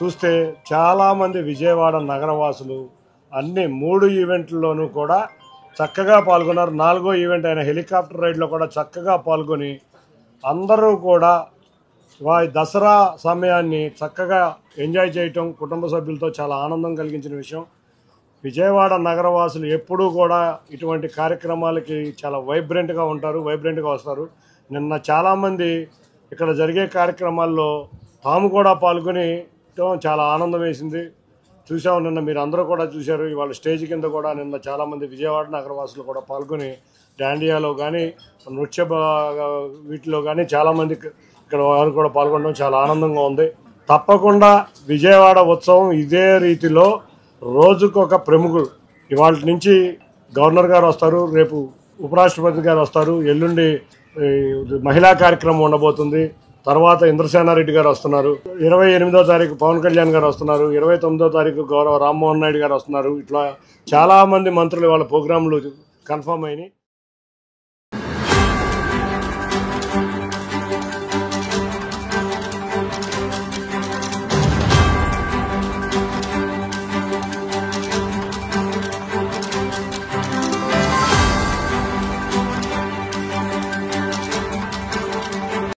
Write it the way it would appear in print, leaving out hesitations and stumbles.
చూస్తే చాలామంది విజయవాడ నగరవాసులు అన్ని 3 ఈవెంట్లలోనూ కూడా చక్కగా పాల్గొన్నారు. 4వ ఈవెంట్ అయిన హెలికాప్టర్ రైడ్లో కూడా చక్కగా పాల్గొని అందరూ కూడా దసరా సమయాన్ని చక్కగా ఎంజాయ్ చేయటం కుటుంబ సభ్యులతో చాలా ఆనందం కలిగించిన విషయం. విజయవాడ నగరవాసులు ఎప్పుడూ కూడా ఇటువంటి కార్యక్రమాలకి చాలా వైబ్రెంట్గా ఉంటారు, వైబ్రెంట్గా వస్తారు. నిన్న చాలామంది ఇక్కడ జరిగే కార్యక్రమాల్లో తాము కూడా పాల్గొని చాలా ఆనందం వేసింది. చూసాము, నిన్న మీరు అందరూ కూడా చూశారు. ఇవాళ స్టేజ్ కింద కూడా నిన్న చాలామంది విజయవాడ నగరవాసులు కూడా పాల్గొని డాండియాలో కానీ నృత్య వీటిలో కానీ చాలామంది ఇక్కడ వారు కూడా పాల్గొనడం చాలా ఆనందంగా ఉంది. తప్పకుండా విజయవాడ ఉత్సవం ఇదే రీతిలో రోజుకొక ప్రముఖులు, ఇవాళ నుంచి గవర్నర్ గారు వస్తారు, రేపు ఉపరాష్ట్రపతి గారు వస్తారు, ఎల్లుండి మహిళా కార్యక్రమం ఉండబోతుంది, తర్వాత ఇంద్రసేనారెడ్డి గారు వస్తున్నారు, 28వ తారీఖు పవన్ కళ్యాణ్ గారు వస్తున్నారు, 29వ తారీఖు గౌరవ రామ్మోహన్ నాయుడు గారు వస్తున్నారు. ఇట్లా చాలామంది మంత్రులు వాళ్ళ ప్రోగ్రాంలు కన్ఫర్మ్ అయినాయి.